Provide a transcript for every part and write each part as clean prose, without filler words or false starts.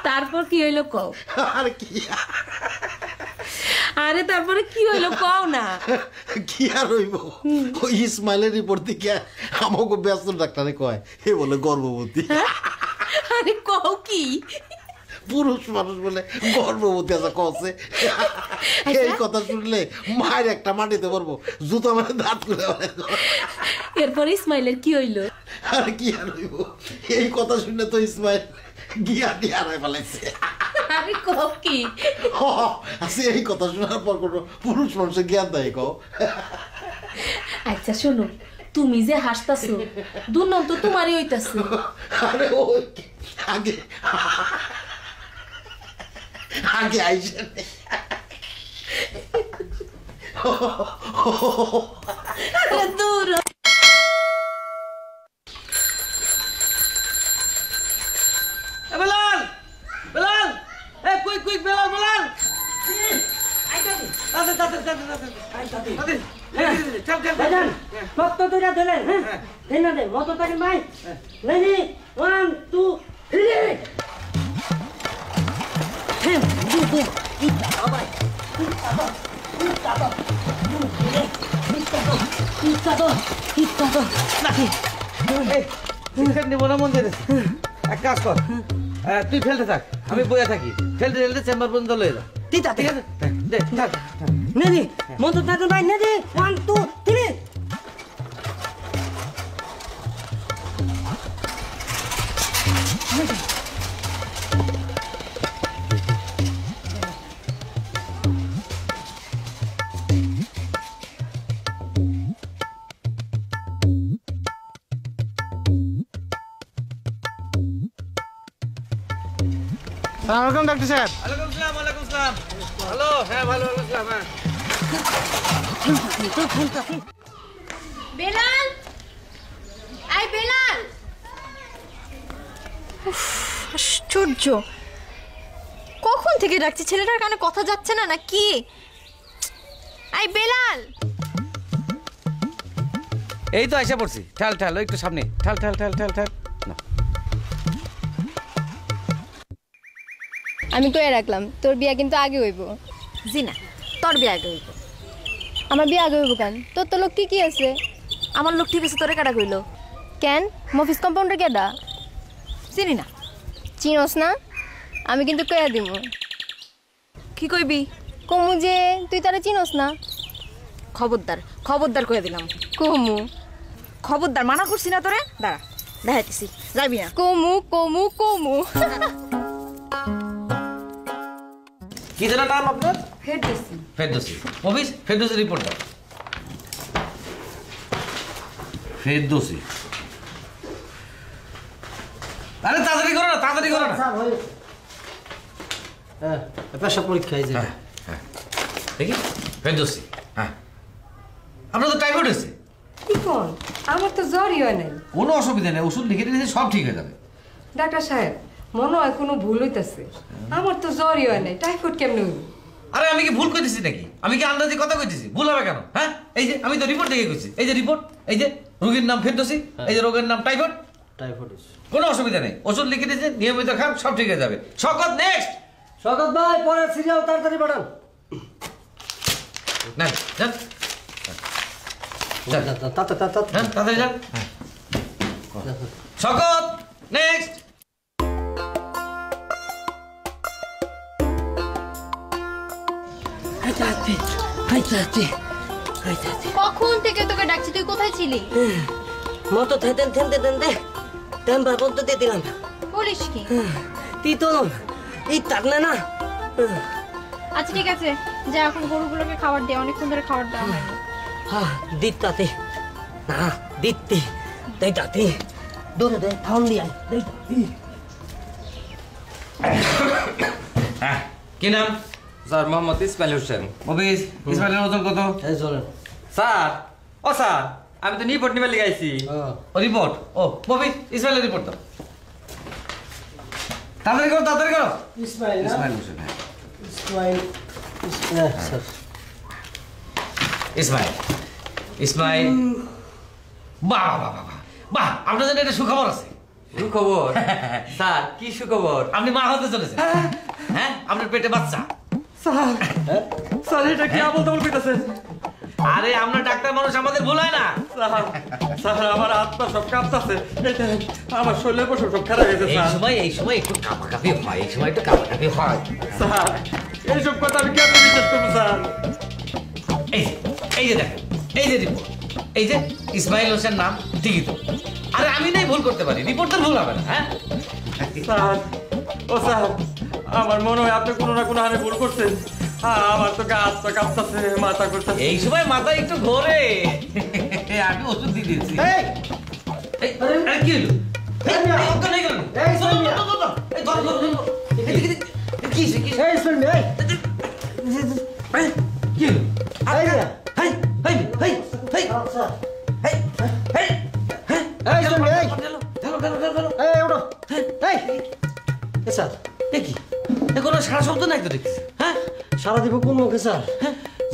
তারপর কি হইলো কও? আর কি আরে তারপরে কি হইলো কও না। কি আর হইব, ওই ইসমাইলের রিপোর্ট থেকে আমাকে ব্যস্ত ডাক্তারে কয় এ বলে গর্ভবতী। আরে কও কি? পুরুষ মানুষ বলে গর্ভবতী আছে কছে। এই কথা শুনলে মায়ের একটা মাটিতে পড়বো, জুতো মানে দাঁত করে। এরপর ইসমাইলের কি হইলো? আর কি আর হইব, এই কথা শুনলে তো ইসমাইল গিয়া দিয়ে হারাই ফেলাইছে। আরে কও কি? আচ্ছা এই কথা শোনার পর কোনো পুরুষ মানুষের জ্ঞান দেয় কও? আচ্ছা শোনো, তুমি যে হাসতাছো দুর্নাম তো তোমারই হইতাছে। আরে ওই আগে আগে আইসে দূর বেলাল, বেলাল, এই কুইক কুইক বেলাল, বেলাল। মত দুইটা দিলেন, হ্যাঁ দেন দে মত তাকে ভাই রেডি 1 2 3 হ্যাঁ দু ইটা ভাই ইটা নাকি এই সিগারেট নিব না মন্দিরে। এক কাজ কর, তুই ফেলতে থাক, আমি বইয়া থাকি। ফেলতে ফেলতে চেম্বার পর্যন্ত লয়ে যা। ঠিক আছে দে থাক। নেদি মত তাকে ভাই নেদি 1 2 3 আসসালামু আলাইকুম ডাক্তার সাহেব। ওয়ালাইকুম আসসালাম, ওয়ালাইকুম আসসালাম। হ্যালো, হ্যাঁ ভালো আসসালাম। হ্যাঁ বেলাল, আই বেলাল। আশ্চর্য, কখন থেকে ডাকছি, ছেলেটার কানে কথা যাচ্ছে না নাকি? আই বেলাল। এই তো এসে পড়ছি। ঠাল ঠাল, একটু সামনে ঠাল ঠাল ঠাল ঠাল ঠাল। আমি কয়ে রাখলাম তোর বিয়া কিন্তু আগে হইব। জি না, তোর বিয়ে আগে হইব। আমার বিয়া আগে হইব কেন? তোর তো লোক ঠিকই আছে। আমার লোক ঠিক আছে, তোরে কাটা কইলো? কেন, মফিস কম্পাউন্ডার কেডা? চিনি না। চিনস না? আমি কিন্তু কয়া দিব। কি কইবি? কমু যে তুই তারা চিনস না। খবরদার, খবরদার কয়ে দিলাম। কমু খবরদার, মানা করছি না তোরে। দাঁড়া, দেখাইতেছি, যাবি না। কমু কমু কমু। কি যেন নাম আপনার? ফেরদৌসি। ফেরদৌসি। Office Ferdousi reporter. ফেরদৌসি, আরে তাড়াতাড়ি করো না, তাড়াতাড়ি করো না। হ্যাঁ পেশা পরীক্ষা এই যে হ্যাঁ দেখি ফেরদৌসি। হ্যাঁ আপনার তো টাইফয়েড হয়েছে। কি কোন? আমার তো জ্বরই হয় নাই। কোনো অসুবিধা নেই, ওষুধ লিখে দিয়েছে, সব ঠিক হয়ে যাবে। ডাক্তার সাহেব মনে হয় কোনো ভুল হইতাছে। আমার তো জ্বরই হয় নাই, টাইফয়েড কেমনে হইব? আরে আমি কি ভুল কইতেছি নাকি? আমি কি আন্দাজে কথা কইতেছি? ভুল হবে কেন? হ্যাঁ এই যে আমি তো রিপোর্ট দেখে কইছি। এই যে রিপোর্ট, এই যে রোগীর নাম ফেরদৌসি, এই যে রোগের নাম টাইফয়েড। কোনো অসুবিধা নেই, ওষুধ লিখে দিয়েছে, নিয়মিত খান, সব ঠিক হয়ে যাবে। শকত নেক্সট। শকত ভাই পরের সিরিয়াল তাড়াতাড়ি পাঠান। না যান তাড়াতাড়ি যান। শকত নেক্সট। কখন থেকে তোকে ডাকছি, তুই কোথায় ছিলি? মতো থেতেন থেনতে দেনতে টেম্পার পর্যন্ত দিয়ে দিলাম। বলিস কি? তুই তো এই তার না। আচ্ছা ঠিক আছে, যা এখন গরুগুলোকে খাবার দে, অনেকক্ষণ ধরে খাবার দেওয়া হয়নি। হ্যাঁ দিতাতে না দিতে তাই তাতে দৌড়ে দে থাম দিয়াই হ্যাঁ কি নাম? স্যার মোহাম্মদ ইসমাইল হোসেন। অফিস ইসমাইলের ওজন কত? স্যার ও স্যার আমি তো রিপোর্ট নিবার লিখাইছি। ও রিপোর্ট, ও অফিস ইসমাইলের রিপোর্ট দাও। তাড়াতাড়ি করো, তাড়াতাড়ি করো। ইসমাইল ইসমাইল হোসেন। হ্যাঁ ইসমাইল স্যার ইসমাইল, ইসমাইল। বাহ বাহ বাহ বাহ বাহ, আপনার জন্য একটা সুখবর আছে। সুখবর স্যার কি সুখবর আপনি মা হতে চলেছেন। হ্যাঁ, আপনার পেটে বাচ্চা। স্যার স্যার এটা কি আবল তাবল কইতাছেন আরে আমরা ডাক্তার মানুষ, আমাদের ভুল হয় না। স্যার আমার আত্মা সব কাঁপতাছে আমার শরীরের পশম সব খারাপ হয়েছে স্যার এই সময় একটু কাঁপাকাঁপি হয়, এই সময় একটু কাঁপাকাঁপি হয়। স্যার এইসব কথা আমি কেমন বিশ্বাস করবো স্যার এই যে দেখেন, এই যে রিপোর্ট, এই যে ইসমাইল হোসেন নাম, ঠিকই তো। আরে আমি নাই ভুল করতে পারি, রিপোর্টের ভুল হবে না। হ্যাঁ স্যার ও স্যার আমার মনে হয় আপনি কোনো না কোনো হারে ভুল করছেন। আমার তো গা হাত পা কাঁপতাছে, মাথা করতেছে। এই সময় মাথা একটু ঘোরে, আমি ওষুধ দিয়ে দিয়েছি। আরে কি হলো? অজ্ঞান হয়ে গেল? ধর, কি হয়েছে? কি কোনো সারা শব্দ নাই তো দেখছি। হ্যাঁ, সারা দিব কোন মুখে স্যার?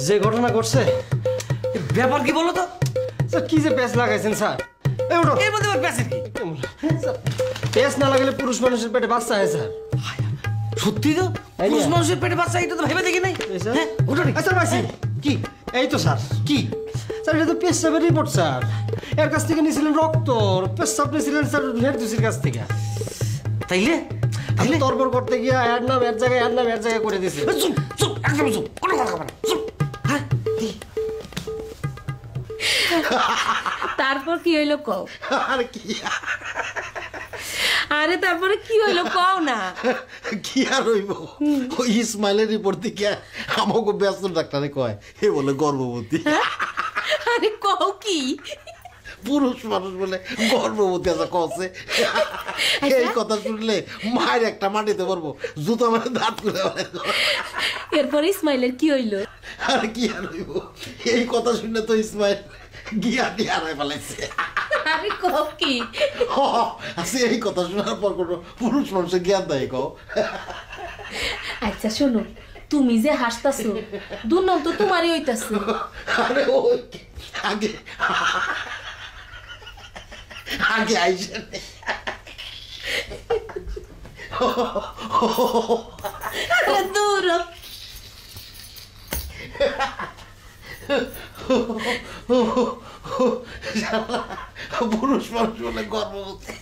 যে ঘটনা ঘটছে ব্যাপার কি বলো তো? স্যার কি যে প্যাচ লাগাইছেন স্যার? এই ওঠো। এর মধ্যে আবার প্যাসের কি? প্যাচ না লাগালে পুরুষ মানুষের পেটে বাচ্চা হয় স্যার। সত্যি তো, পুরুষ মানুষের পেটে বাচ্চা, এটা তো ভেবে দেখি নাই। হ্যাঁ, ওঠো নি। স্যার পাইছি কি? এই তো স্যার। কি স্যার? এটা তো পেশাবের রিপোর্ট স্যার। এর কাছ থেকে নিয়েছিলেন রক্ত, পেশাব নিয়েছিলেন স্যার হেডদুসির কাছ থেকে। তাইলে আমি তরবর করতে গিয়ে এর নাম এর জায়গায়, এর নাম এর জায়গায় করে দিয়েছি। চুপ চুপ, একদম চুপ, কোনো কথা বলবে না, চুপ। হ্যাঁ, তারপর কি হইলো কও? আর কি আরে তারপরে কি হইলো কও না। কি আর হইব, ওই ইসমাইলের রিপোর্ট থেকে আমাকে ব্যস্ত ডাক্তারে কয় এ বলে গর্ভবতী। আরে কও কি? পুরুষ মানুষ বলে গর্ভবতী আছে কছে। এই কথা শুনলে মায়ের একটা মাটিতে পারবো, জুতো মানে দাঁত করে। এরপর ইসমাইলের কি হইলো? আর কি আর হইব, এই কথা শুনলে তো ইসমাইল গিয়া দিয়ে হারাই ফেলাইছে। আরে কও কি? আচ্ছা, এই কথা শোনার পর কোনো পুরুষ মানুষের জ্ঞান দেয় কও? আচ্ছা শোনো, তুমি যে হাসতাছো দুর্নাম তো তোমারই হইতাছে। আরে ওই আগে আগে আইসে দূর পুরুষ মানুষ বলে গর্ভবতী।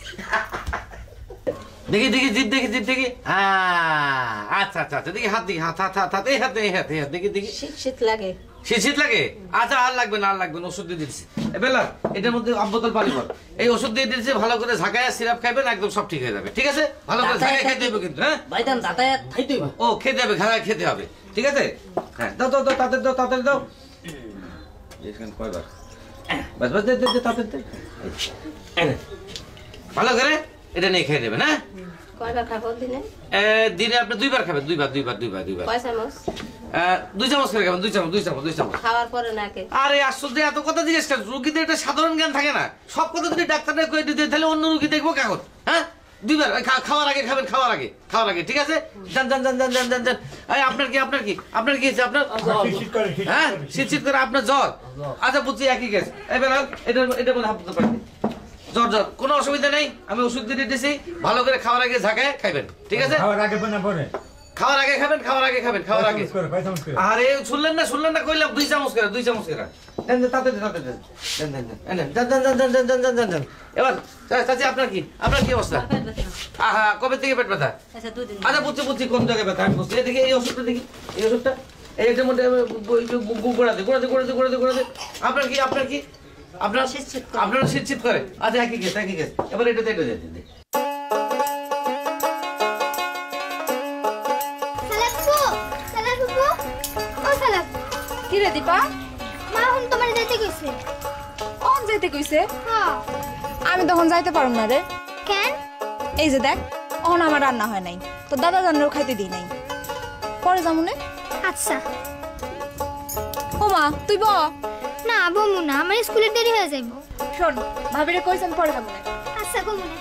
দেখি দেখি জিপ দেখি, জিপ দেখি। আচ্ছা আচ্ছা আচ্ছা, দেখি হাত দেখি, হাত হাত হাত হাত, এই হাত এই হাত এই হাত, দেখি দেখি। শীত লাগে। শীত লাগে? আচ্ছা, আর লাগবে না, আর লাগবে না, ওষুধ দিয়ে দিচ্ছি। বেলা, এটার মধ্যে বোতল পানি ভর। এই ওষুধ দিয়ে দিচ্ছি, ভালো করে ঝাঁকায় সিরাপ খাইবেন, একদম সব ঠিক হয়ে যাবে। ঠিক আছে? ভালো করে ঝাঁকায় খেতে হবে কিন্তু। হ্যাঁ ভাইজান যাতায়াত খাইতে হইব। ও খেতে হবে, ঘাড়ায় খেতে হবে। ঠিক আছে? হ্যাঁ, দাও দাও দাও, তাড়াতাড়ি দাও, তাড়াতাড়ি দাও। এখানে কয়বার? বাস বাস, দে দে দে, তাড়াতাড়ি দে। ভালো করে এটা নিয়ে খেয়ে দেবেন। হ্যাঁ, কয়বার খাবো দিনে? দিনে আপনি দুইবার খাবেন, দুইবার দুইবার দুইবার দুইবার। কয় চামচ? 2 চামচ করে খাবেন, 2 চামচ 2 চামচ 2 চামচ। খাওয়ার পরে নাকি? আরে আসল এত কথা জিজ্ঞেস করেন, রুগীদের একটা সাধারণ জ্ঞান থাকে না। সব কথা যদি ডাক্তাররা কয়ে দিতে তাহলে অন্য রুগী দেখবো কাগজ। হ্যাঁ, দুইবার খাওয়ার আগে খাবেন, খাওয়ার আগে, খাওয়ার আগে। ঠিক আছে? যান যান যান যান যান যান যান। এই আপনার কি, আপনার কি, আপনার কি হয়েছে? আপনার হ্যাঁ, শীত করে আপনার জ্বর। আচ্ছা বুঝছি, একই কেস। এই বেলাল, এটার মধ্যে হাত দিতে পারেন। জ্বর জ্বর, কোনো অসুবিধা নেই, আমি ওষুধ দিয়ে দিতেছি। ভালো করে খাওয়ার আগে ঝাঁকায় খাইবেন। ঠিক আছে? খাওয়ার আগে না পরে? খাওয়ার আগে খাবেন, খাওয়ার আগে খাবেন, খাওয়ার আগে। আরে শুনলেন না কইলাম 2 চামচ করে, 2 চামচ করে। দেন দেন, তাতে দেন, তাতে দেন, দেন দেন দেন দেন দেন দেন দেন দেন দেন দেন। এবার চাচি, আপনার কি, আপনার কি অবস্থা? আহা, কবে থেকে পেট ব্যথা? আচ্ছা 2 দিন। আচ্ছা বুঝছি বুঝছি, কোন জায়গায় ব্যথা আমি বুঝছি। এদিকে এই ওষুধটা দেখি, এই ওষুধটা এইটার মধ্যে গোড়াতে গোড়াতে গোড়াতে গোড়াতে গোড়াতে। আপনার কি, আপনার কি, আপনার আপনার শীত করে? আচ্ছা, একই কেস, একই কেস। এবার এটাতে এটা দিয়ে দিন। কি রে দীপা? মা এখন তোমার যাইতে কইছে। কোন যাইতে কইছে? হ্যাঁ। আমি তখন যাইতে পারুম না রে। কেন? এই যে দেখ, এখন আমার রান্না হয় নাই, তো দাদা জানলেও খাইতে দিই নাই। পরে যামুনে। আচ্ছা। ও মা, তুই ব। না বমু না, আমার স্কুলে দেরি হয়ে যাইব। শোন, ভাবিরে কইছেন পরে যামুনে। আচ্ছা কমুনে।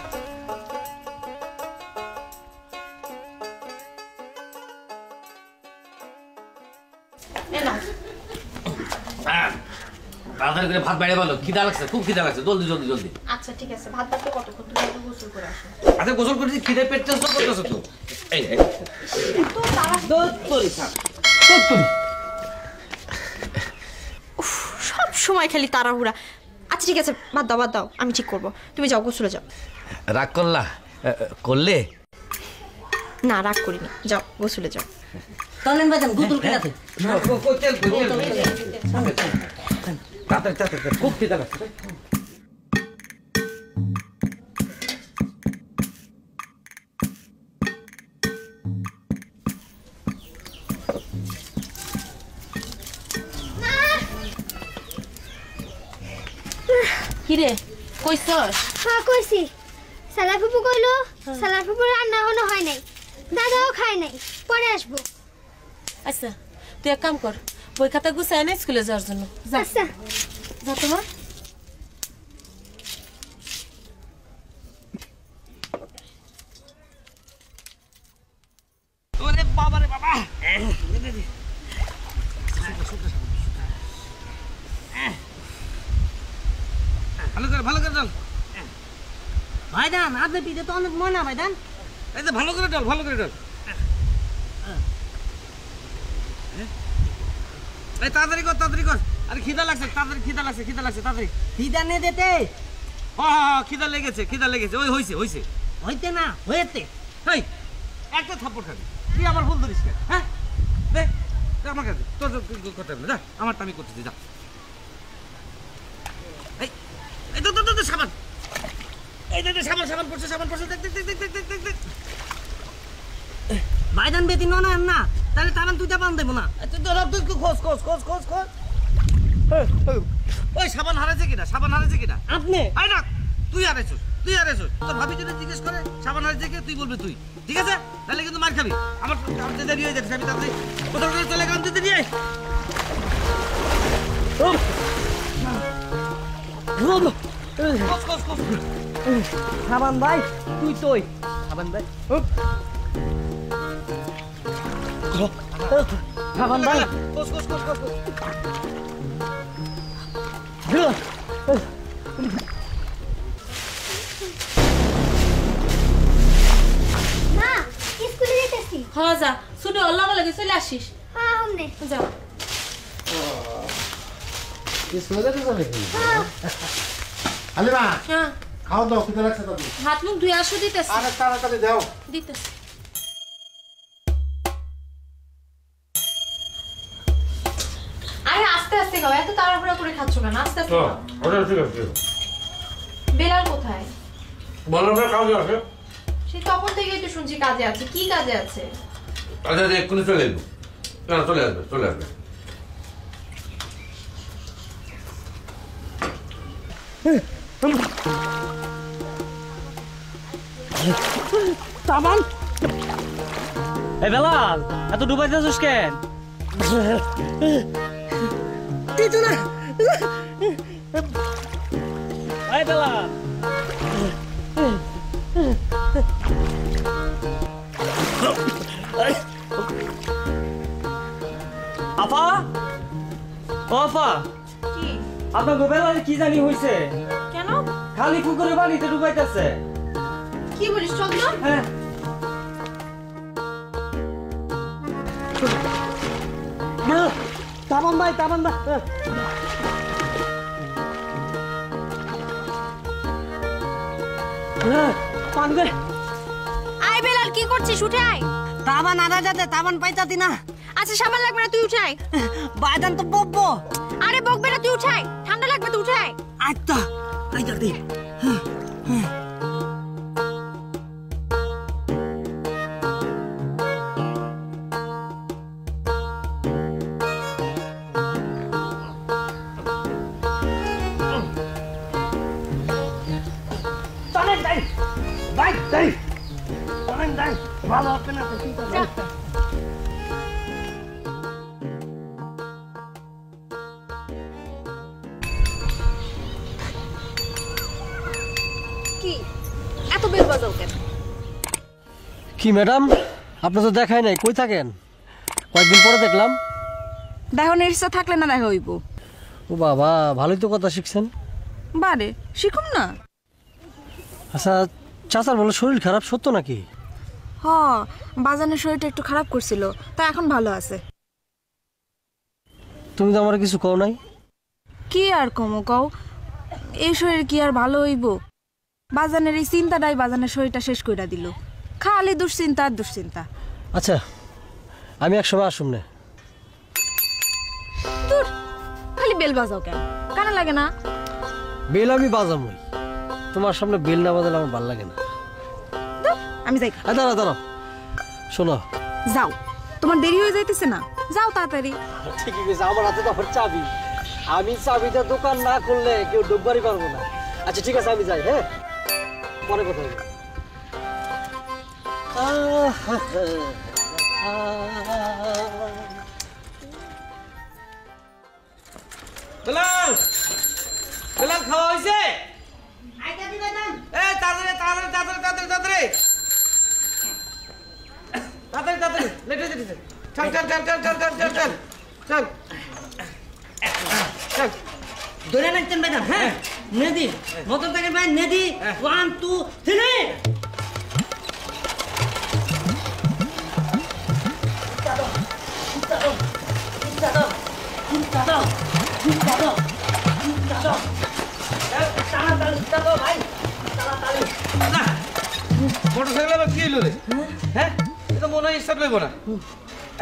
তাড়াতাড়ি করে ভাত বাইরে বলো, খিদা লাগছে, খুব খিদা লাগছে, জলদি জলদি জলদি। আচ্ছা আচ্ছা ঠিক আছে, ভাত ভাত কতক্ষণ, তুমি একটু গোসল করে আসো। আচ্ছা গোসল করছিস, খিদে পেট টেস্ট করতেছ তো? এই তো তারা সব সময় খালি তাড়াহুড়া। আচ্ছা ঠিক আছে, বাদ দাও, আমি ঠিক করবো, তুমি যাও গোসলে যাও। রাগ করলে? না রাগ করিনি, যাও গোসলে যাও। চলেন ভাইজান গোসল করে আসি। খুব খিদে লাগছে। কিরে কইছস? হ্যাঁ কইছি। সালার ফুপু কইলো সালার ফুপু রান্না এখনো হয় নাই, দাদাও খায় নাই, পরে আসবো। আচ্ছা তুই এক কাম কর, বই খাতা গুছায় না স্কুলে যাওয়ার জন্য যা। আচ্ছা যা তোমার। ওরে বাবা রে বাবা, ভালো করে চল। ভাইজান আপনার পিঠে তো অনেক ময়না ভাইজান। এই যে ভালো করে চল, ভালো করে চল। এই তাড়াতাড়ি কর। আরে খিদা লাগছে, তাড়াতাড়ি। খিদা নে দিতে। হ্যাঁ খিদা লেগেছে। ওই হইছে। হইতে না হয়েতে। এই একটা থাপ্পড় খাবি, তুই আমার ভুল ধরিস কেন? হ্যাঁ দে আমার কাছে তোর কথা বলে, যা আমারটা আমি করতেছি, যা। এই তো সাবান, সাবান পড়ছে, দেখ। ভাইজান বেতি না না, তাহলে তারান তুই যাবান দেবো না। তুই খোঁজ। ওই সাবান হারাইছে কিনা? আপনি আয় না, তুই হারাইছিস। তোর ভাবি যদি জিজ্ঞেস করে সাবান হারাইছে কে, তুই বলবি তুই, ঠিক আছে? তাহলে কিন্তু মার খাবি। আমার দেরি হয়ে যাচ্ছে, আমি তাড়াতাড়ি কোথাও করে চলে গেলাম, তুই নিয়ে সাবান ভাই তুই সাবান ভাই, সাবান ভাই মা স্কুলে যেতেছি। হ্যাঁ যা, ছুটি হল লাগে চলে আসিস। হ্যাঁ আমনে যাও। হালিমা হ্যাঁ খাওয়া দাও, খিদে লাগছে তো। হাত মুখ ধুয়ে আসো, দিতেছি। আরে তাড়াতাড়ি দাও। দিতেছি। আরে আস্তে আস্তে খাও, এত তাড়াহুড়া করে খাচ্ছ কেন? আস্তে আস্তে খাও। ঠিক আছে। বেলাল কোথায়? বলো না কাজে আছে। সে তখন থেকেই তো শুনছি কাজে আছে। কি কাজে আছে? আচ্ছা এক্ষুনি চলে আসবো। না চলে আসবে। সাবান এই বেলাল এত ডুবাই যাচ্ছিস কেন? কিছু না এই বেলাল আপা, ও আপা, কি আপনার বেলাল কি জানি হইছে? কেন? খালি পুকুরে পানিতে ডুবাইতেছে। কি বলিস চন্দ্র? হ্যাঁ তাবান ভাই পানবে। আয় বেলাল, কি করছিস? উঠে আয়। তাবান আদা যাতে তাবান পাইতাতি না। আচ্ছা সাবান লাগবে না, তুই উঠে আয়। বাইদান তো বকবো। আরে বকবে না, তুই উঠে আয়। ঠান্ডা লাগবে, তুই উঠে আয়। আচ্ছা পাইতাতি। ভালো হবে না কি এত বেল বাজাও কেন? কি ম্যাডাম, আপনি তো দেখাই নাই, কই থাকেন? কয়েকদিন পরে দেখলাম। দেহনের ইচ্ছা থাকলে না দেখা হইব। ও বাবা, ভালোই তো কথা শিখছেন। বারে শিখুম না। আচ্ছা চাচার বলে শরীর খারাপ সত্য নাকি? হ, বাজানের শরীরটা একটু খারাপ করছিল, তা এখন ভালো আছে। তুমি তো আমার কিছু কও নাই। কি আর কমো কও, এই শরীর কি আর ভালো হইব? বাজানের এই চিন্তাটাই বাজানের শরীরটা শেষ কইরা দিল। খালি দুশ্চিন্তা আর দুশ্চিন্তা। আচ্ছা আমি একসময় আসুম না। দূর, খালি বেল বাজাও কেন? কানে লাগে না? বেল আমি বাজামই, তোমার সামনে বেল না বাজালে আমার ভালো লাগে না। আমি যাই। দাঁড়া দাঁড়াও, শোনো। যাও, তোমার দেরি হয়ে যাইতেছে না? যাও তাড়াতাড়ি। ঠিকই গেছে, আমার হাতে তো চাবি। আমি চাবিটা দোকান না করলে কেউ ঢুকবারই পারবো না। আচ্ছা ঠিক আছে আমি যাই, হ্যাঁ পরে কথা হবে। বেলাল, বেলাল খাওয়া হয়েছে? তাড়াতাড়ি তাড়াতাড়ি তাড়াতাড়ি তাড়াতাড়ি তাড়াতাড়ি তাড়াতাড়ি তাড়াতাড়ি লেট হয়ে যেতেছে। চল চল চল চল চল চল চল চল চল চল। ধরে নাচছেন ভাইজান? হ্যাঁ, নেদি মতন থেকে ভাই, নেদি 1 2 3। মোটরসাইকেল আবার কি হলো রে? হ্যাঁ, এটা মনে হয় স্টার্ট হইব না।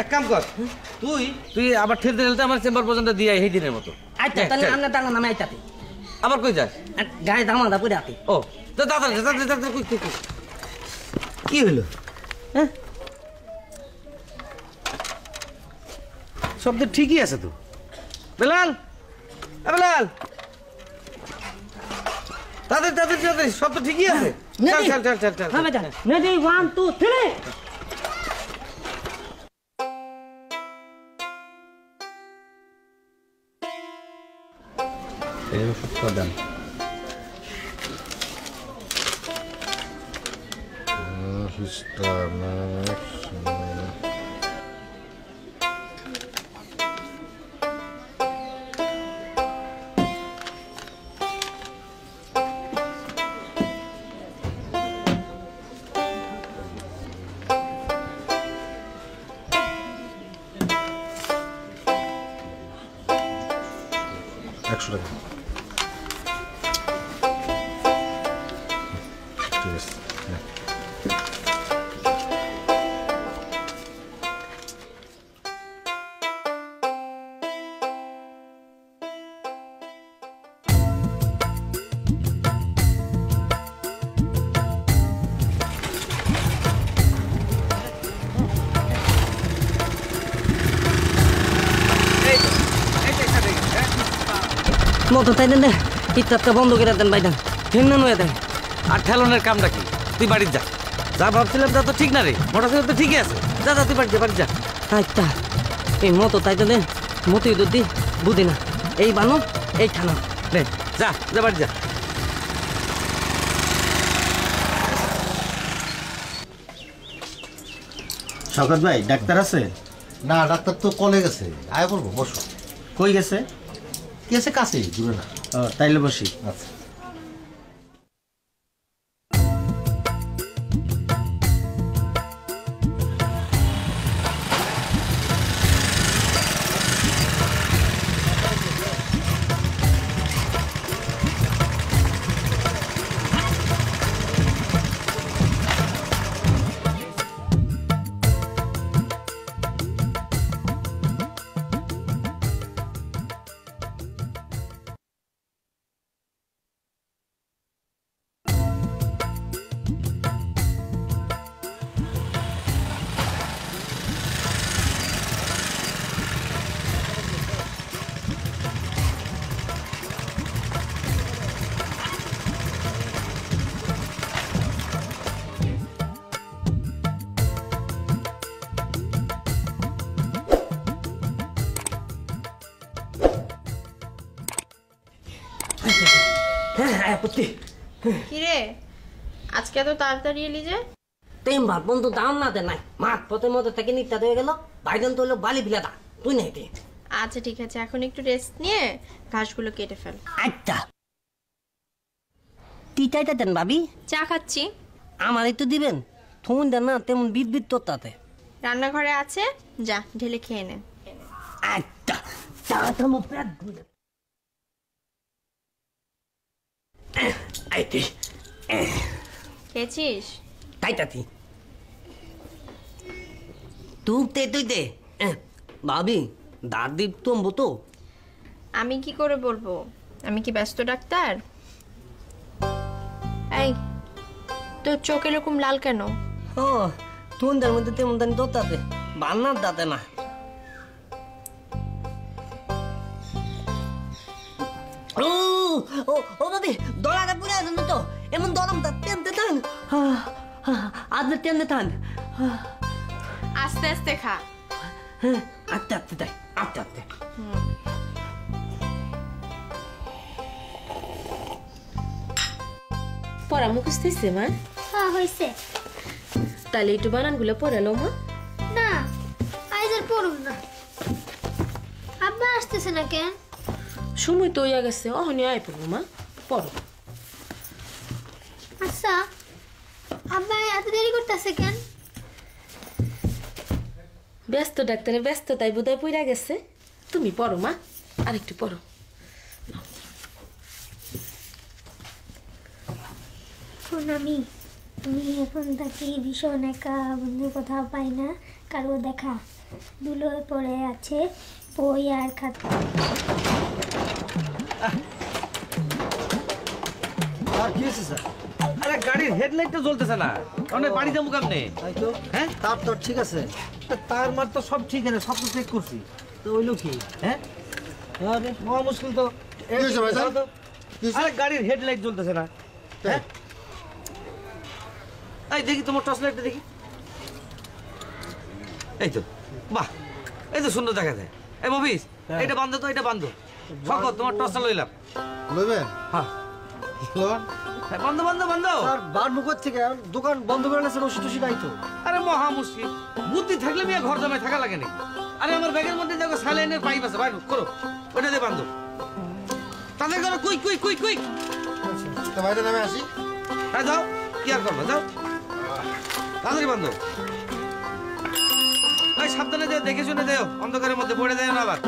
এক কাম কর, তুই তুই আবার ঠেলতে ঠেলতে আমার চেম্বার পর্যন্ত দিয়ে এই দিনের মতো। আচ্ছা তাহলে আমরা টানা নামে আইতাতে। আবার কই যাস? গায়ে দামাদা পড়ে আতে। ও তাড়াতাড়ি তাড়াতাড়ি তাড়াতাড়ি কই কই কি হলো? হ্যাঁ, সব তো ঠিকই আছে তো। বেলাল, বেলাল তাড়াতাড়ি তাড়াতাড়ি তাড়াতাড়ি, সব তো ঠিকই আছে। চল চল চল চল চল। হ্যাঁ ভাইজান, নেদি 1 2 3। এই ওষুধটা দেন। মতো তাই দেন, ইত্যাদটা বন্ধ করে দেন ভাইজান, ফেন্না নয়ে দেন। আর ঠেলনের কামটা কি? তুই বাড়ি যা। যা ভাবছিলাম তা তো ঠিক না রে, মোটরসাইকেল তো ঠিকই আছে। যা যা তুই বাড়ি যা, বাড়ি যা। আচ্ছা এই মতো তাই দেন, মতোই যদি বুঝি না এই বানো এই ঠানো। নে যা যা, বাড়ি যা। শওকত ভাই ডাক্তার আছে? না, ডাক্তার তো কলে গেছে। আয় বলবো, বসো। কই গেছে? গেছে কাছেই, দূরে না। তাইলে বসি। আচ্ছা। কিরে আজকে এত তাড়াতাড়ি এলি যে? তেম ভাত বন্ধু দাম না দে নাই, মাঠ পথের মধ্যে থেকে নিত্যা হয়ে গেল। ভাইজান তো হলো বালি বিলাটা, তুই নাই দে। আচ্ছা ঠিক আছে, এখন একটু রেস্ট নিয়ে ঘাসগুলো কেটে ফেল। আচ্ছা তিতাইটা দেন ভাবি। চা খাচ্ছি। আমার একটু দিবেন? থুন দেন না, তেমন বিদ তোর তাতে। রান্নাঘরে আছে, যা ঢেলে খেয়ে নে। আচ্ছা চাটা মো পেট ভরে। আইতে খেয়েছিস? তাইতাতি তুই দে ভাবি, দাঁত দীপ তোমবো তো। আমি কি করে বলবো? আমি কি ব্যস্ত ডাক্তার? এই তোর চোখ এরকম লাল কেন? ও তুন্দার মধ্যে তেমন দানি তোর তাতে, বান্নার দাঁতে না। ও ও ও ভাবি, দলাটা পুরে আসেন তো, এমন দরম তা টেনতে থান, আদে টেনতে থান। আস্তে আস্তে খা। হ্যাঁ আস্তে আস্তে তাই, আস্তে আস্তে। পড়া মুখস্থ হয়েছে মা? হ্যাঁ হয়েছে। তাহলে একটু বানানগুলো পড়ালো মা। না আজ আর পড়ুন না। আব্বা আসতেছে না কেন? সময় তো হইয়া গেছে, অহনি আয় পড়বো মা, পড়ো। আচ্ছা আব্বা এত দেরি করতেছে কেন? ব্যস্ত ডাক্তারের ব্যস্ততাই বোধহয় পড়া গেছে। তুমি পড়ো মা, আরেকটু পড়ো। আমি তুমি এখন থাকি ভীষণ একা, বন্ধু কোথাও পাই না, কারো দেখা। ধুলোয় পড়ে আছে বই আর খাতা। আর কি হয়েছে স্যার? আরে গাড়ির হেডলাইটটা জ্বলতেছে না, অনেক বাড়ি যাবো কেমনে? তাই তো। হ্যাঁ তার তো ঠিক আছে। তার মার তো সব ঠিক আছে, সব তো চেক করছি। তো ওইলো কি? হ্যাঁ আরে মহা মুশকিল তো। কি হয়েছে ভাই সাহেব? আরে গাড়ির হেডলাইট জ্বলতেছে না। হ্যাঁ এই দেখি তোমার টর্চ লাইটটা দেখি। এই তো বাহ, এই তো সুন্দর দেখা যায়। এই মবিস, এটা বান্ধো তো, এটা বান্ধো। সকল তোমার টর্চটা লইলাম। লইবেন? হ্যাঁ লোন? হ্যাঁ, বান্ধো বান্ধো বান্ধো। আর বার মুখর থেকে দোকান বন্ধ করে নিয়েছেন, ওষুধ টষুধ নাই তো। আরে মহা মুশকিল, বুদ্ধি থাকলে মিয়া ঘর জমায় থাকা লাগে নাকি? আরে আমার ব্যাগের মধ্যে দেখো স্যালাইনের পাইপ আছে, বাইর করো, ওইটা দিয়ে বান্ধো। তাদের করো, কুইক কুইক কুইক কুইক। তো বাইরে নামে আসি। হ্যাঁ যাও, কি আর করবো, যাও তাড়াতাড়ি বান্ধো। ভাই সাবধানে দেও, দেখে শুনে দেও, অন্ধকারের মধ্যে পড়ে দেয় না আবার।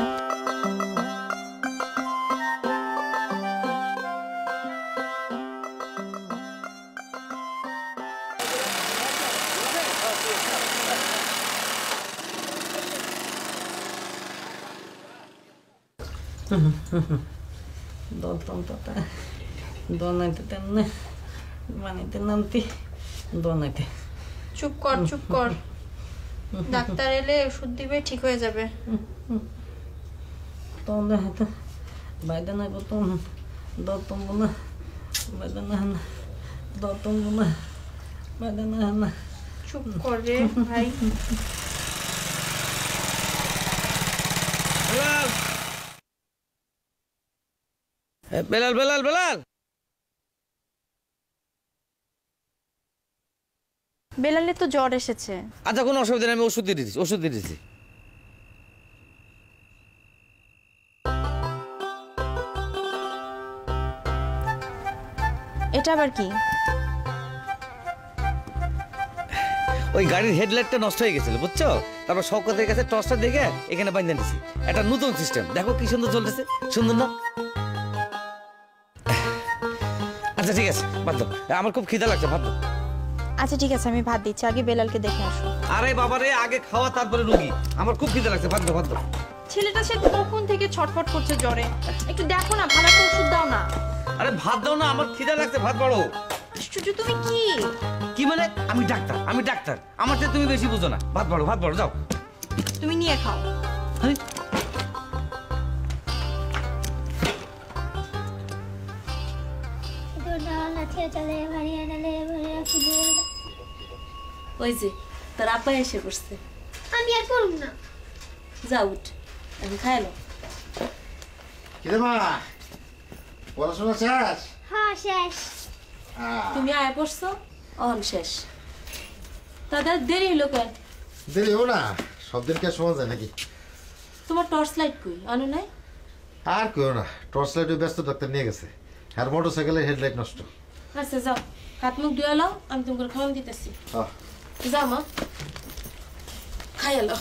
চুপ কর চুপ কর, ডাক্তার এলে ওষুধ দিবে, ঠিক হয়ে যাবে। চুপ কর রে ভাই। বেলাল বেলাল বেলাল, বেলালে তো জ্বর এসেছে। আচ্ছা কোনো অসুবিধা নেই, আমি ওষুধ দিয়ে দিচ্ছি, ওষুধ দিয়ে দিচ্ছি। এটা আবার কি? ওই গাড়ির হেডলাইটটা নষ্ট হয়ে গেছিল বুঝছো, তারপর শওকতের কাছে টর্চটা দেখে এখানে বাঁধা দিছি। একটা নতুন সিস্টেম, দেখো কি সুন্দর চলতেছে, সুন্দর না? আচ্ছা ঠিক আছে, ভাত দাও, আমার খুব খিদা লাগছে, ভাত দাও। আচ্ছা ঠিক আছে, আমি ভাত দিচ্ছি, আগে বেলালকে দেখে আসো। আরে বাবারে, আগে খাওয়া তারপরে রুগী, আমার খুব খিদা লাগছে, ভাত দাও ভাত দাও। ছেলেটা সে কখন থেকে ছটফট করছে জ্বরে, একটু দেখো না, ভালো একটা ওষুধ দাও না। আরে ভাত দাও না, আমার খিদা লাগছে, ভাত বাড়ো। আশ্চর্য, তুমি কি কি মানে? আমি ডাক্তার, আমি ডাক্তার, আমার চেয়ে তুমি বেশি বুঝো না। ভাত বাড়ো, ভাত বাড়ো, যাও। তুমি নিয়ে খাও। আরে ওই যে তোর আপা এসে পড়ছে। আমি আর পড়ব না। যা উঠ, আমি খাইলো। কিরে মা, পড়াশোনা শেষ? হ্যাঁ শেষ। তুমি আয় পড়ছো, অহন শেষ। তাদের দেরি হলো কেন? দেরি হবো না, সব দিন কে শোনা যায় নাকি? তোমার টর্চ লাইট কই, আনো নাই? আর কেউ না, টর্চ লাইট ব্যস্ত ডাক্তার নিয়ে গেছে, আর মোটর সাইকেলের হেডলাইট নষ্ট। আচ্ছা যাও, হাত মুখ ধুয়ে এলাও, আমি তোমাকে খাওয়ান দিতেছি। যাও মা, খাই এলো।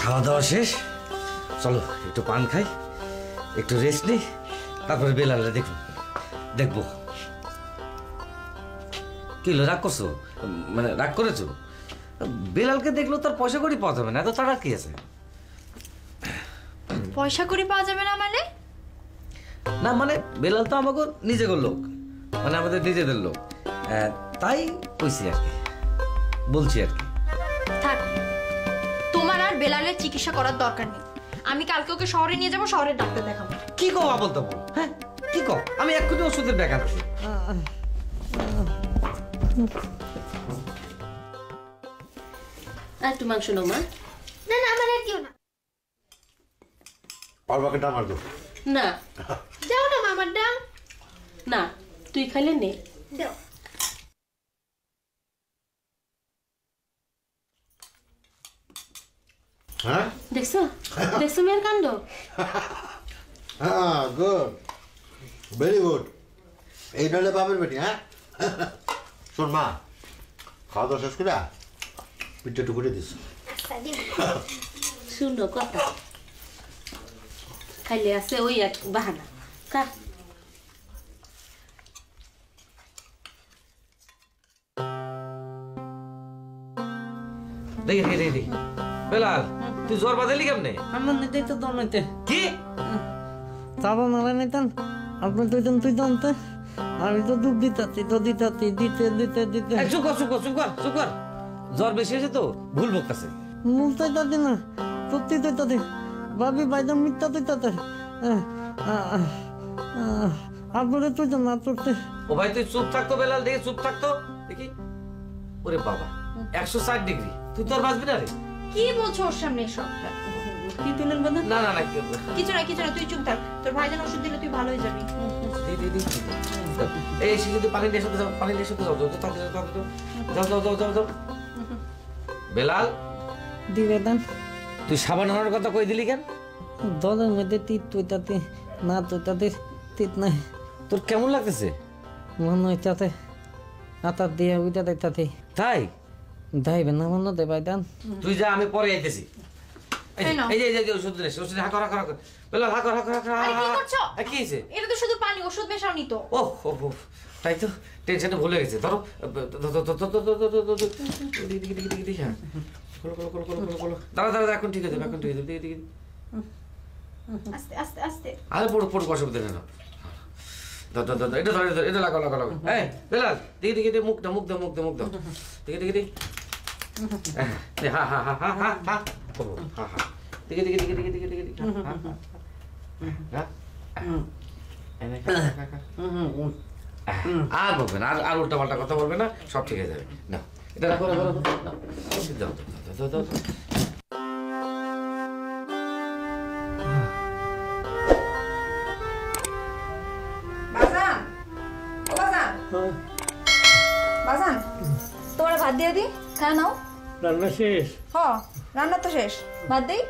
খাওয়া দাওয়া শেষ, চলো একটু পান খাই, একটু রেস্ট নিই, তারপরে বেলালে দেখবো। কি হলো, রাগ করছো? মানে রাগ করেছো? বেলালকে দেখলেও তার পয়সা করি পাওয়া যাবে না, এত তাড়া কি আছে? পয়সা করি পাওয়া যাবে না মানে? না মানে বেলাল তো আমাকে নিজের লোক, মানে আমাদের নিজেদের লোক, তাই কইছি আর কি, বলছি আর কি। থাক, তোমার আর বেলালের চিকিৎসা করার দরকার নেই। আমি কালকে ওকে শহরে নিয়ে যাবো, শহরের ডাক্তার দেখাবো। কি কও আবল তাবল? হ্যাঁ কি কও? আমি এক্ষুনি ওষুধের ব্যাগ আনছি। আর একটু মাংস নাও মা। না না আমার আর দিও না। পারবাকে ডামার দো না দাও না মামার দাও। না, তুই খাইলে নে। দাও। হ্যাঁ দেখছো দেখছো মেয়ের কাণ্ড। হ্যাঁ গুড, ভেরি গুড। এই নলে বাপের বেটি। হ্যাঁ শোন মা, খাওয়া দাওয়া শেষ করে পিঠটা একটু করে দিস। শুনো কথা, খাইলে আছে ওই এক বাহানা। কা দেখি বেলাল, তুই জ্বর বাঁধালি কেমনে? আমার নিতে তো দম নিতে কি তারপর মারা নিতেন, আপনি তুইতেন তো আমি তো দুধ দিতে দিতে চুপ কর। জ্বর বেশি হয়েছে তো ভুল বকতেছে। মুখ তৈতাতে না, সত্যি তৈতাতে, ভাবি বাইদাম মিথ্যা তৈতাতে। আপনাদের তুইতেন না তোরতে। ও ভাই তুই চুপ থাকতো বেলাল, দেখি চুপ থাকতো দেখি। ওরে বাবা 160 ডিগ্রি, তুই তো আর বাঁচবি না রে। কি বলছো ওর সামনে এসব? কি তুলেন বাঁধা? না কিছু না, তুই চুপ থাক। তোর ভাইজান ওষুধ দিলে তুই ভালো হয়ে যাবি। এই যদি পানি নিয়ে এসে যাও। বেলাল দিবে দেন। তুই সাবান আনার কথা কই দিলি কেন? দলের মধ্যে তিত তৈতাতে না তৈতাতে তিত নাই। তোর কেমন লাগতেছে? মনে হয় তাতে আতার দিয়ে উইটাতে তাতে তাই দাইবে না মনে দে ভাইদান। তুই যা, আমি পরে আইতেছি। এই যে ওষুধ দিলে, ওষুধ হাকর বেলাল হাকর। আরে কি করছো? কি হয়েছে? এটা তো শুধু পানি, ওষুধ মেশাওনি তো। ও তাই তো, টেনশনে ভুলে গেছে। ধরো দাঁড়া, এখন ঠিক আছে, আস্তে আস্তে আস্তে। আরে পড়ো অসুবিধা নেই। এটা ধর, এটা লাগো। এই বেলাল দেখি মুখ দাও। দেখি হা আর বলবে না, আর উল্টা পাল্টা কথা বলবে না, সব ঠিক হয়ে যাবে। না এটা রাখো। দাও। বাজান তোমার ভাত দিয়ে দি, খায় নাও। রান্না শেষ? রান্না তো শেষ, ভাত দিই।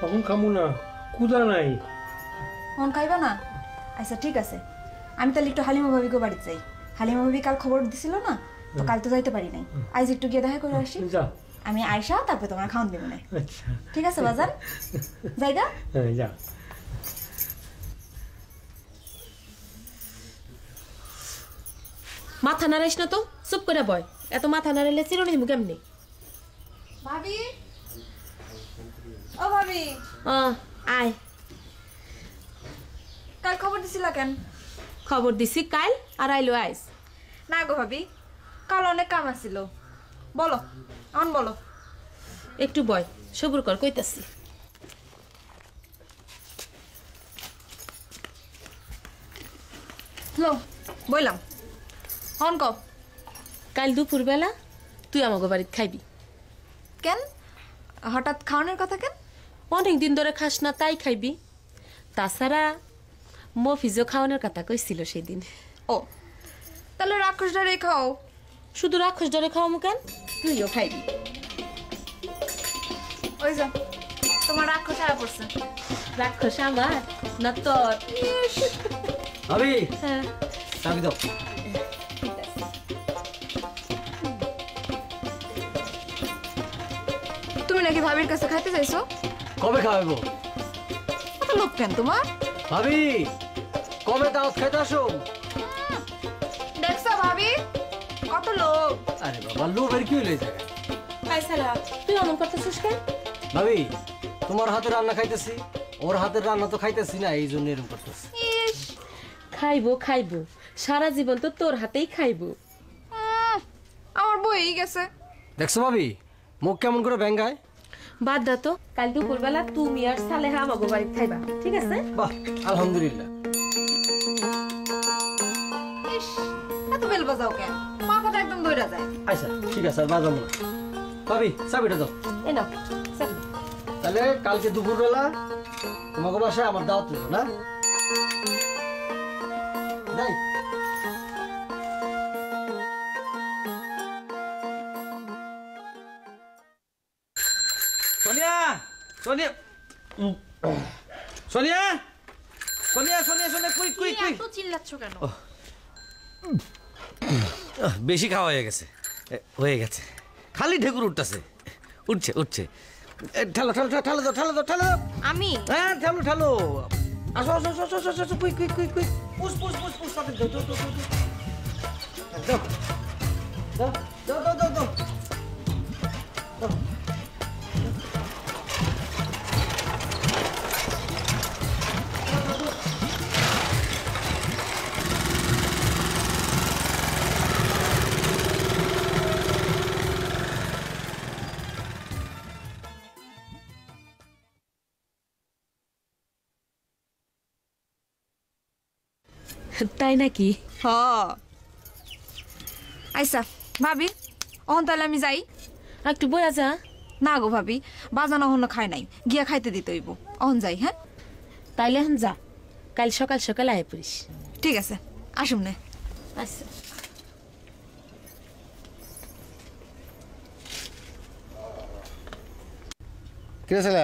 এখন খামু না, কুদা নাই। মন খাইবা না? আচ্ছা ঠিক আছে, আমি তাহলে একটু হালিমা ভাবিকে বাড়িতে যাই। হালিমা ভাবি কাল খবর দিছিল না, তো কাল তো যাইতে পারি নাই। আজ একটু গিয়ে দেখা করে আসি। আমি আয়সা তারপরে তোমার খাওয়ান দেবো না। ঠিক আছে বাজান, জায়গা যা। মাথা নাড়াইস না তো, চুপ করে বয়। এত মাথা নাড়াইলে চিরুনি দিমু কেমনি? ভাবি, ও ভাবি, আয়। কাল খবর দিছিলা কেন? খবর দিছি কাল, আর আইলো আইস। না গো ভাবি, কাল অনেক কাম আছিল। বলো বলো। একটু বয়, সবুর কর, কইতাছি। লো বইলাম, হন কও। কাল দুপুর বেলা তুই আমাকে বাড়িতে খাইবি। কেন হঠাৎ খাওয়ানোর কথা কেন? অনেক দিন ধরে খাস না, তাই খাইবি। তাছাড়া মফিজও খাওয়ানোর কথা কইছিল সেদিন। ও তাহলে রাক্ষস ডারে খাও। শুধু রাক্ষস ডারে খাওয়ামু কেন? তুইও খাইবি। ওই যা তোমার রাক্ষস আয়া পড়ছে। রাক্ষস আমার না তোর? ভাবি হ্যাঁ চাবি দাও। তুমি নাকি ভাবির কাছে খাইতে চাইছো? কবে খাওয়াবো? কত লোক কেন তোমার? ভাবি কবে দাওয়াত খাইতে আসো? দেখছো ভাবি কত লোক। আরে বাবা লোভের কি হইলো এই জায়গায়? কাইসালা তুই অমন করতেছিস কেন? ভাবি তোমার হাতে রান্না খাইতেছি, ওর হাতের রান্না তো খাইতেছি না, এই জন্য এরকম করতেছি। ইস খাইবো খাইবো, সারা জীবন তো তোর হাতেই খাইবো। আমার বই গেছে। দেখছো ভাবি মুখ কেমন করে ব্যাঙ্গায়? বাদ দা তো, কাল দুপুরবেলা তুমি আর সালেহা আমাগো বাড়ি খাইবা, ঠিক আছে? বাহ আলহামদুলিল্লাহ। ইস এত বেল বাজাও কেন? মাথাটা একদম দইরা যায়। আচ্ছা ঠিক আছে আর বাজাবো না। ভাবি চাবিটা দাও। এ নাও চাবি। তাহলে কালকে দুপুরবেলা তোমাকে বাসায় আমার দাওয়াত দেবো না? যাই। সোনিয়া সোনিয়া সোনিয়া সোনিয়া সোনিয়া সোনিয়া কুই কুই কুই। এত চিল্লাচ্ছ কেন? বেশি খাওয়া হয়ে গেছে, হয়ে গেছে, খালি ঢেকুর উঠতেছে, উঠছে উঠছে। ঠালো ঠালো ঠালো দাও ঠালো দাও ঠালো দাও। আমি হ্যাঁ ঠালো ঠালো। আসো আসো আসো আসো আসো কুই কুই কুই কুই। পুশ পুশ পুশ পুশ তাতে দাও দাও দাও দাও দাও দাও দাও দাও দাও। তাই নাকি? হ আইসা ভাবি অহন তাহলে আমি যাই। একটু বয়া যা। না গো ভাবি বাজানো হনো খাই নাই, গিয়া খাইতে দিতে হইব। অহন যাই। হ্যাঁ তাইলে এখন যা, কাল সকাল সকাল আয় পড়িস। ঠিক আছে আসুন না। আচ্ছা কে ছেলে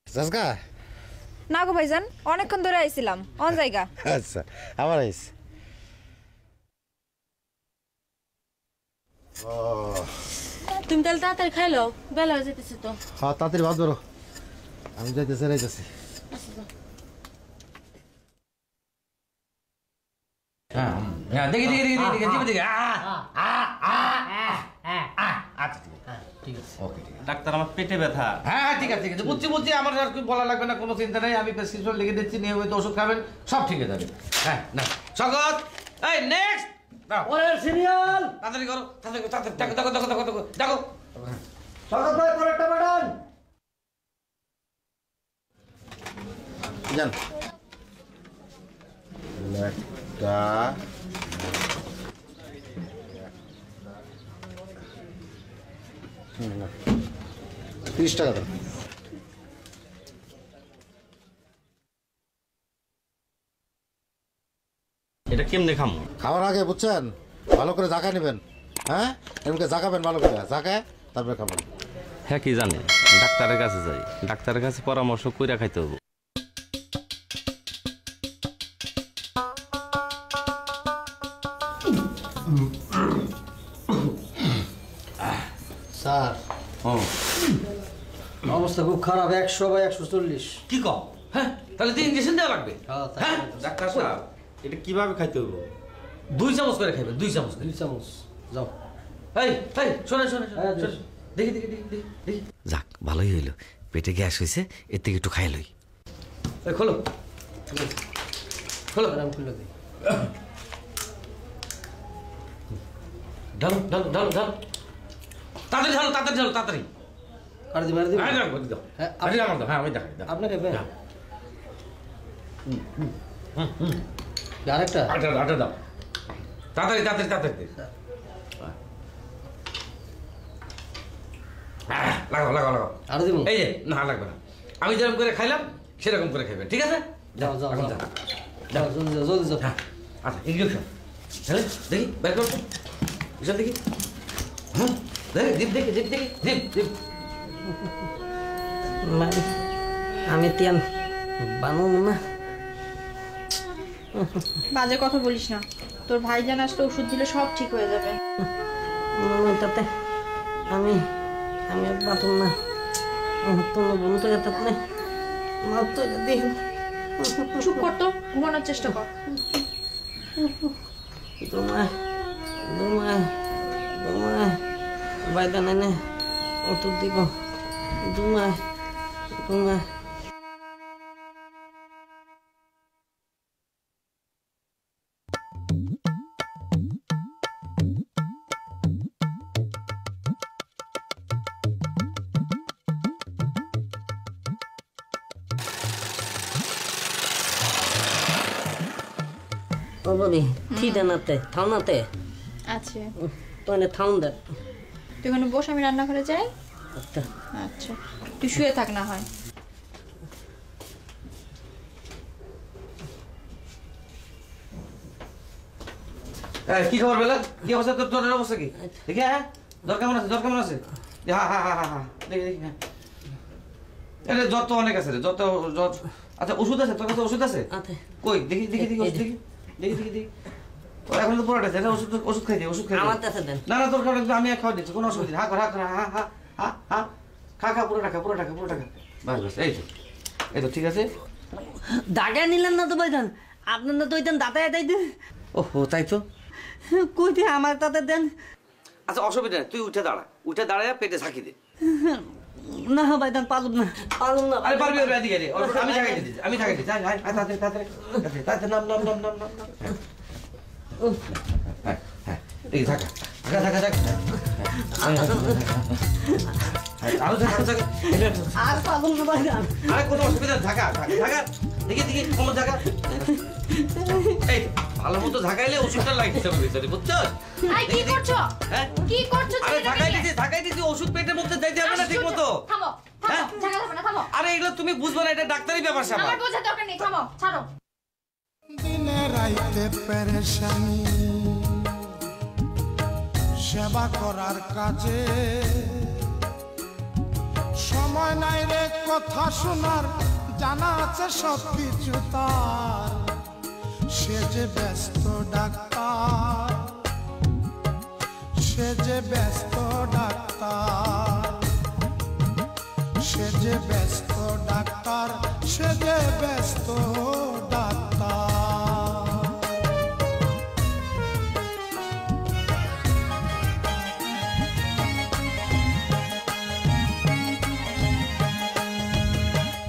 যাসগা? না গো ভাইজান অনেকক্ষণ ধরে আইছিলাম, অন জায়গা। আচ্ছা আবার আইস। তুমি তাহলে তাড়াতাড়ি খাইলো, বেলা হয়ে যেতেছে তো। হ্যাঁ তাড়াতাড়ি ভাত ধরো, আমি যাইতেছি যাইতেছি। হ্যাঁ দেখি দেখি দেখি দেখি দেখি দেখি। আচ্ছা ঠিক আছে ওকে ঠিক আছে। ডাক্তার আমার পেটে ব্যথা। হ্যাঁ ঠিক আছে ঠিক আছে, বুঝছি বুঝছি, আমার আর কি বলা লাগবে না, কোনো চিন্তা নেই। আমি প্রেসক্রিপশন লিখে দিচ্ছি, নিয়মিত ওষুধ খাবেন, সব ঠিক হয়ে যাবে। হ্যাঁ না স্বাগত। এই নেক্সট পরের সিরিয়াল তাড়াতাড়ি করো, তাড়াতাড়ি তাড়াতাড়ি দেখো দেখো দেখো দেখো দেখো দেখো। স্বাগত ভাই পরেরটা ম্যাডাম। জান একটা 30 টাকা দাও। এটা কেমনে খামো? খাওয়ার আগে বুঝছেন ভালো করে জাকা নেবেন। হ্যাঁ এমনকি জাকাবেন ভালো করে, জাকায় তারপরে খাবেন। হ্যাঁ কি জানে, ডাক্তারের কাছে যাই, ডাক্তারের কাছে পরামর্শ কইরা খাইতে হবে। স্যার অবস্থা খুব খারাপ, 100/140। কি কম? হ্যাঁ তাহলে তো ইঞ্জেকশন দেওয়া লাগবে। হ্যাঁ, তাই। হ্যাঁ ডাক্তার সাহেব এটা কিভাবে খাইতে হবে? 2 চামচ করে খাইবে, 2 চামচ করে। 2 চামচ যাও। এই এই শোনে শোনে হ্যাঁ, শোনে, দেখি দেখি দেখি দেখি দেখি। যাক ভালোই হইলো, পেটে গ্যাস হয়েছে, এর থেকে একটু খাই লই। এই খোলো খোলো, আরাম খুলে দিই। ঢালো ঢালো ঢালো ঢালো, তাড়াতাড়ি ঢালো তাড়াতাড়ি ঢালো তাড়াতাড়ি। আর দি মার দি। হ্যাঁ দাও দাও, হ্যাঁ, আপনি আমার দাও, হ্যাঁ আমি দেখাই দাও। আপনি খাবেন? আরেকটা আটা আটা দাও, তাড়াতাড়ি তাড়াতাড়ি তাড়াতাড়ি। লাগাও লাগাও লাগাও। আর দিব? এই যে না লাগবে না, আমি যেরকম করে খাইলাম সেরকম করে খাইবেন, ঠিক আছে? যাও যাও এখন যাও। যাও। যাও জলদি যাও জলদি যাও। হ্যাঁ আচ্ছা ইঞ্জেকশন হ্যাঁ দেখি বের করো, এসব দেখি। হ্যাঁ দেখি জিপ দেখি জিপ দেখি জিপ জিপ। আমি তিয়ান বানাবো না। বাজে কথা বলিস না, তোর ভাইজান আসলে ওষুধ দিলে সব ঠিক হয়ে যাবে। তাতে আমি আমি বাতুম না, তোমার বলতে গেতে মাত্র দেখ। চুপ কর তো, ঘুমানোর চেষ্টা কর। তোমায় তোমায় তোমায় বাইদান এনে ওষুধ দিব। তোমায় তোমায় বলি থিদে নাতে থাও নাতে আছে তো এনে থাউন দে। তুই ওখানে বস, আমি রান্নাঘরে যাই। আচ্ছা আচ্ছা, তুই শুয়ে থাক না হয়। কি খবর বেলা? কি অবস্থা তোর? তোর অবস্থা কি দেখি? হ্যাঁ, জ্বর কেমন আছে? জ্বর কেমন আছে? হ্যাঁ হ্যাঁ হ্যাঁ হ্যাঁ দেখি দেখি। হ্যাঁ, এটা জ্বর তো অনেক আছে রে, জ্বর তো জ্বর। আচ্ছা ওষুধ আছে তোর কাছে? ওষুধ আছে কই? দেখি দেখি দেখি ওষুধ দেখি দেখি দেখি দেখি। এখন তো পুরোটা আছে, ওষুধ ওষুধ খাই দিই, ওষুধ খাই দিই। আমার কাছে দেন। না না তোর খাওয়া আমি খাওয়া দিচ্ছি, কোনো অসুবিধা নেই। হা কর হা কর, হা হা হা হা খা খা, পুরো টাকা পুরো টাকা পুরো টাকা। বাস বাস, এই তো এই তো ঠিক আছে। দাঁড়িয়ে নিলেন না তো ভাইজান, আপনার না তো ওইটান দাঁতায় তাই দেন। ওহো তাই তো, কইতে আমার তাতে দেন। আচ্ছা অসুবিধা নেই, তুই উঠে দাঁড়া, উঠে দাঁড়ায় পেটে ঝাঁকি দে। না ভাইজান পারুম না, পারুম না। আরে পারবি ওরে, এদিকে আমি ঝাঁকাই দিচ্ছি, আমি ঝাঁকাই দিচ্ছি। আয় আয় তাড়াতাড়ি তাড়াতাড়ি তাড়াতাড়ি, নাম নাম নাম নাম নাম। হ্যাঁ হ্যাঁ এই ঝাঁকা ঝাঁকা ঝাঁকা ঝাঁকা। আরো ঝাঁকা ঝাঁকা। আর পারুম না ভাইজান। আরে কোনো অসুবিধা, ঝাঁকা ঝাঁকা ঝাঁকা। দেখি দেখি কোমর ঝাঁকা। এই ভালো মতো ঝাঁকাইলে ওষুধটা লাগছে ভিতরে, বুঝছো? আই কি করছো? হ্যাঁ কি করছো? আরে ঝাঁকাই দিছি ওষুধ পেটের মধ্যে যাইতে হবে না ঠিক মতো। থামো থামো, ঝাঁকা যাবে না, থামো। আরে এগুলো তুমি বুঝবে না, এটা ডাক্তারি ব্যাপার স্যাপার। আমার বোঝার দরকার নেই, থামো, ছাড়ো। দিনে রাইতে পেরেশানি, সেবা করার কাজে সময় নাই রে কথা শোনার, জানা আছে সব কিছু তার। সে যে ব্যস্ত ডাক্তার, সে যে ব্যস্ত ডাক্তার, সে যে ব্যস্ত ডাক্তার, সে যে ব্যস্ত ডাক্তার।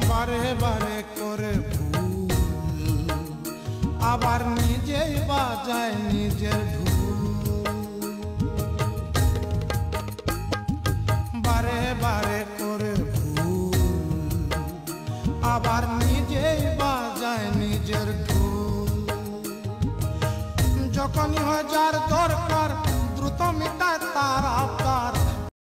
বারে বারে করে ভুল, আবার নিজেই বাজায় নিজের ঢুল। বারে বারে করে ভুল, আবার নিজেই বাজায় নিজের ঢুল। যখনই হয় যার দরকার, দ্রুত মিটায় তার